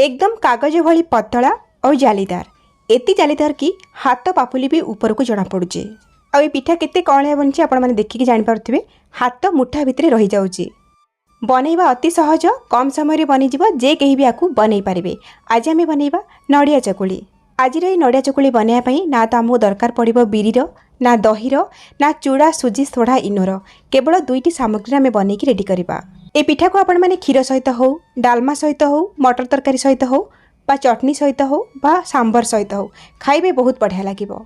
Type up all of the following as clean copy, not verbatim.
एकदम कागज भली पतला और जालीदार एति जालीदार कि हाथ पापुली भी ऊपर को जना पड़ुचे। आ पिठा केते कौलिया बनछि आपण माने देखिकी जानि पारुथिबे। हाथ मुठा भितरे रही जाउछि। बनैबा अति सहज, कम समय रे बनि जिवो, जे केही भी आकु बनै पारिबे। आज आमे बनैबा नडिया चकुली। आज रे नडिया चकुली बनैया पई ना त हमहु दरकार पड़िबो बिरीर, ना दहीर, ना चूड़ा सुजी सोढ़ा इनोर। केवल दुईटी सामग्री आमे बनैकी रेडी करबा। ए पिठा को आपण माने क्षीर सहित हो, डालमा सहित हो, मटर तरकारी सहित हो, बा चटनी सहित हो, बा सांबर सहित हो खाइबे बहुत बढ़िया लागिबो।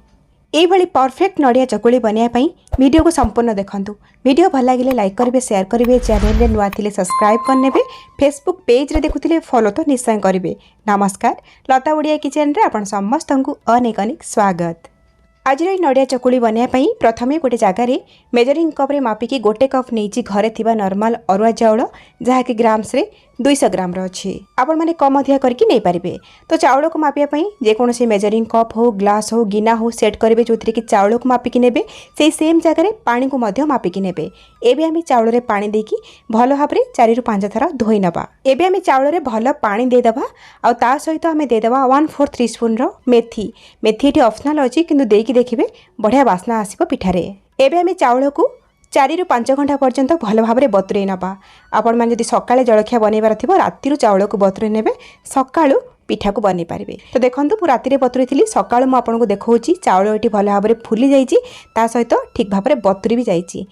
एभली परफेक्ट नडिया चकुली बनैया पई वीडियो को संपूर्ण देखंतु। वीडियो भल लागिले लाइक करिवे, शेयर करिवे, चैनल रे नुआ थिले सब्सक्राइब करनेबे, फेसबुक पेज रे देखुथिले फॉलो तो निश्चय करिवे। नमस्कार, लता ओडिया किचन रे आपण समस्तंकु अनेक अनेक स्वागत। आज नडिया चकुली बनैया पई प्रथमे गोटे जगार मेजरिंग कप रे मापिकी गोटे कप नहीं घरे थिबा नॉर्मल अरुआ चाउल जहाँकि ग्राम्स रे 200 ग्राम अच्छी आपण मैंने कम अधिका करके नहीं पारे। तो चाउल को मापिया जेकोसी मेजरिंग कप हो, ग्लास हो, गिना हो सेट करेंगे जो थी कि चाउल को मापिकी ने से सेम जगह पानी को मध्य मापिकी ने। एबे आम चाउल रे पानी देकी भल भाव में 4 ରୁ 5 थर धोई नबा। एबे आम चाउल रे भल पानी देदबा आ ता सहित आम देदबा 1/4 टीस्पून रो मेथी। मेथी ये ऑप्शनल अच्छी किंतु देकी देखिबे बढ़िया बास्ना आसीबो पिठारे। एबे आम चाउल को 4 ରୁ 5 घंटा पर्यंत भल भाव में बतुरे नबा। आपण मैंने जब सकाଳେ जलखिया बनैबार थिबो राति चाउल को बतुरे नेबे, सकाळु पिठा को बनै पारिबे। तो देखंतु पु राति रे बतुरे थिली, सकाळु म आपनको देखौची चाउल एठी भल भाव में फुली जाईची, ता सहित ठीक भाव में बतुरी भी जाईची।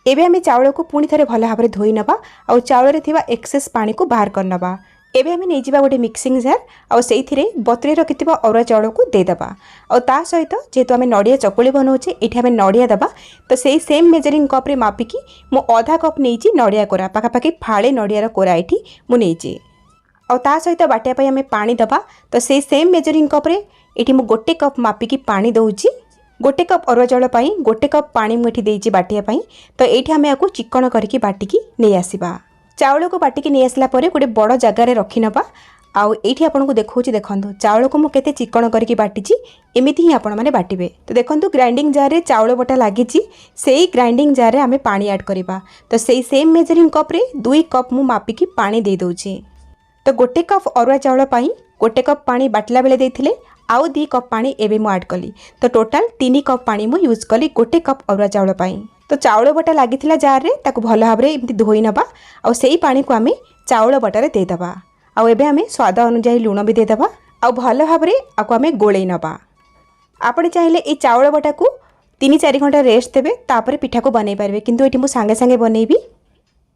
एबे आमे चाउल को पुणी थरे भल भाव में धोई नबा आ चाउल रे थिबा एक्सेस पानी को बाहर कर नबा। एबे आमे नै जिबा गोटे मिक्सिंग जार आ सेइथिरे बतुरे रखिथिबा अरुआ चाउल को दे दबा। आ ता सहित जेतु आमे नडिया चकुली बनौचे एठी आमे नडिया दबा। तो सेई सेम मेजरिंग कप रे मापिकी मो आधा कप नैची नडिया कोरा, पाखापाखि फाळे नडियार कोरा एठी मु नैची। आ ता सहित बाटिया पई आमे पानी दबा। तो सेई सेम मेजरिंग कप रे एठी मु गोटे कप मापिकी पानी दउची। गोटे कप अरुआ चाउल पई गोटे कप पानी मु एठी देइची बाटिया पई। तो एठी आमे आकु चिकन करके बाटिकी नै आसीबा। चाउल को बाटिकी नहीं आसला परे गोटे बड़ जगार रखी नबा। आउ एठी आपनको देखौची, देखंतु चाउल को मु केते चिकन करके बाटिची, एमिति ही आपण माने बाटिबे। तो देखंतु ग्राइंडिंग जार रे चाउल बटा लागिची, सेही ग्राइंडिंग जार रे आमे पानी ऐड करिबा। तो सेही सेम मेजरिंग कप रे 2 कप मु मापिकी पानी दे दउची। तो गोटे कप अरुआ चाउल पई गोटे कप पानी बाटला बेले देथिले, आउ 2 कप पानी एबे मु ऐड कली। तो टोटल 3 कप पानी मु यूज कली गोटे कप अरुआ चाउल पई। तो चाउल बटा लागिथिला जार रे ताकु भल भाव में एमती धोई नबा आ सेही पानी को आमे चाउल बटारे दे दबा। आ एबे आमे स्वाद अनुसार लूण भी दे दबा आ भल भाव में आकु आमे गोळै नबा। आपण चाहिले ए चाउल बटा को 3-4 घंटा रेस्ट देबे, तापर पिठा को बनै पारबे। किंतु एठी मु संगे संगे बनैबी।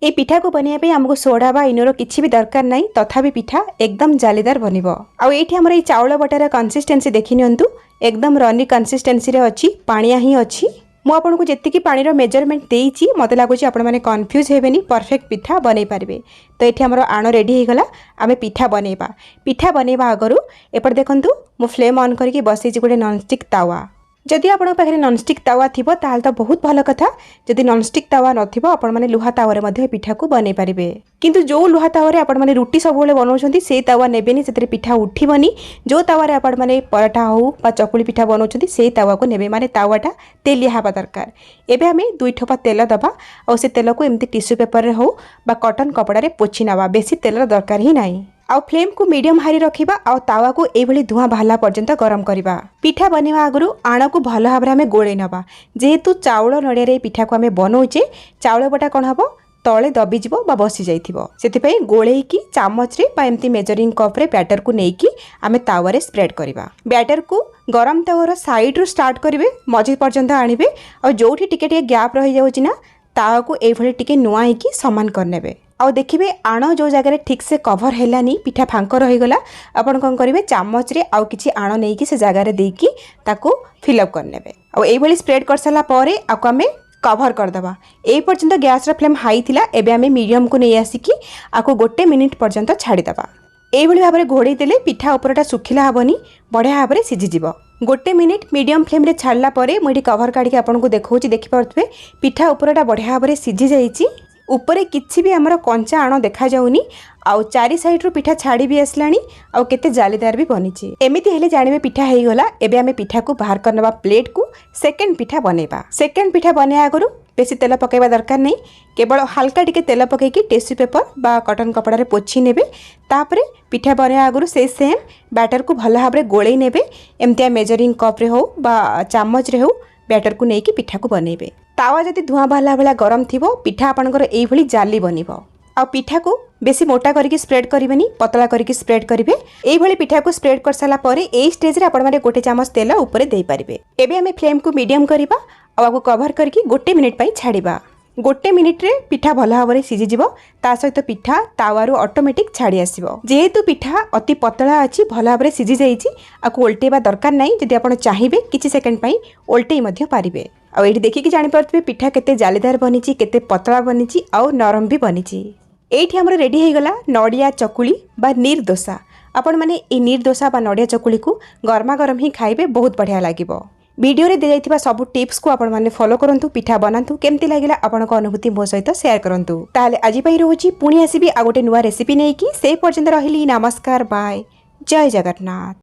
ए पिठा को बनैया पे हमको सोडा बा इनोर किछि भी दरकार नाही, तथापि पिठा एकदम जालीदार बनिबो। आ एठी हमर ए चाउल बटार कंसिस्टेंसी देखि नियंतु, एकदम रनी कंसिस्टेंसी रे अछि, पानिया ही अछि। मु आपनको जेतिकी पानी मेजरमेंट देइची मते लागुची आपण माने कंफ्यूज हेबेनी, परफेक्ट पिठा बनै पारिबे। तो एठी हमर आण रेडी हे गला, आमे पिठा बनेबा। पिठा बनेबा आगरु एपर देखंतु मु फ्लेम ऑन करके बसैची गोटे नॉनस्टिक तावा। जदि आपण पाखरे नॉनस्टिक तावा थिबो ताहाल तो बहुत भल कथा। जदि नॉनस्टिक तावा नथिबो आपण माने लुहा तावारे मध्ये पिठा को बनै पारिबे। किंतु जो लुहा तावारे आपण माने रुटी सबले बनौछंती से तावा नेबेनी, सेतरे पिठा उठिबनी। जो तावारे आपण माने पराठा हो बा चकुली पिठा बनौछंती से तावा को नेबे, माने तावाटा तेलिया हबा दरकार। एबे आमे 2 ठोपा तेल दबा आ से तेल को एमती टिश्यू पेपर रे हो बा कॉटन कपड़ा रे पोछि नबा। बेसी तेल दरकार ही नाही। आउ फ्लेम को मीडियम हाई रखिबा आउ तावा को एभली धुआं बाहला पर्यंत गरम करिबा। पिठा बनेवा आगरु आण को भल भाव में गोळे नबा। जेहेतु चाउल नडिया रे पिठा को आमे बनौचे, चाउल बटा कोन हबो तळे दबी जिवो बा बसी जाइथिबो। सेति पई गोळेई की चामच रे बा एमती मेजरिंग कप रे बैटर को नेकी आमे तावा रे स्प्रेड करिबा। बैटर को गरम तावर साइड रो स्टार्ट करिवे, मझी पर्यंत आनिबे आ जोठी टिके टिके गैप रहि जाउची ना तावा को एभली टिके नुआई की समान करनेबे। आउ देखिए आण जो जगह ठीक से कभर हेलानी, पिठा फांक रहीगला, आपण कौन करेंगे चामच रे आउ किछि आण नहीं कि से जगह देकी ताको फिलअप करनेबे। आउ एभली स्प्रेड कर साला परे आको आमे कभर करदबा। ए पर्यंत गैस रा फ्लेम हाई थिला, एबे आमे मीडियम को नहीं आसिकी आको 1 मिनिट पर्यंत छाड़ीदबा। एभली भाव में घोड़े देले पिठा उपरटा सुखिला हबनी, बढ़िया भाव में सिझी जिवो। 1 मिनिट मीडियम फ्लेम रे छाड़ला परे मुई कभर काढी के आपनको देखौची, देखि पारथबे पिठा उपरटा बढ़िया भाव में सिझी जाईची। ऊपर किछि भी हमर कंचा आण देखा जाउनी, आउ 4 साइड रो पिठा छाड़ी भी आसलानी, आउ केते जालीदार भी बनिची। एमिति हेले जानिबे पिठा हेई गला। एबे आमे पिठा को बाहर करनबा प्लेट को। सेकंड पिठा बनेबा। सेकंड पिठा बने आगरु बेसी तेल पकाइबा दरकार नहीं केवल हल्का टिके तेल पकईकि टिश्यू पेपर बा कटन कपड़ा पोछि नेबे तापरे पिठा बनवा आगु से सेम बैटर को भल भाव में गोलई नेबे एमतिया मेजरिंग कप रे हो बा चामच रे हो बैटर को लेकिन पिठा को बनइबे तावा जदि धुआं बाहला भाला गरम थिबो पिठा आपनकर एई भली जाली बनिबो आ पिठा को बेसी मोटा करके स्प्रेड करिवेनी पतला करके स्प्रेड करिवे एई भली पिठा को स्प्रेड कर साला परे एई स्टेज रे आपण माने गोटे चामच तेल ऊपर देई परिबे एबे हमें फ्लेम को मीडियम करिबा आ आगु कवर करके गोटे मिनिट पई छाड़िबा गोटे मिनिट रे पिठा भल भाव में सीझी जीवो ता सहित पिठा तावारू ऑटोमेटिक छाड़ी आसीबो जेहेतु पिठा अति पतला अछि भल भाव में सीझी जाइछि आकु उल्टेबा दरकार नाही जदि आपण चाहिबे किछि सेकंड पई उल्टेई मध्ये पारिबे आ एठी देखिकि जानि पारथबे पिठा केते जालीदार बनिछि केते पतला बनिछि आ नरम भी बनिछि एठी हमर रेडी हे गला नडिया चकुली बा निर्दोसा आपण माने ए निर्दोसा बा नडिया चकुली को गरमा गरम ही खाइबे बहुत बढ़िया लागिबो वीडियो रे दे जाइथिबा सब टिप्स को आपण माने फॉलो करंतु पिठा बनांतु केमति लागिला आपनको अनुभूति मो सहित शेयर करंतु ताले आजि पई रहूची पुणी आसीबी आ गोटे नुवा रेसिपी नै कि से पर्यंत रहिली नमस्कार बाय जय जगन्नाथ।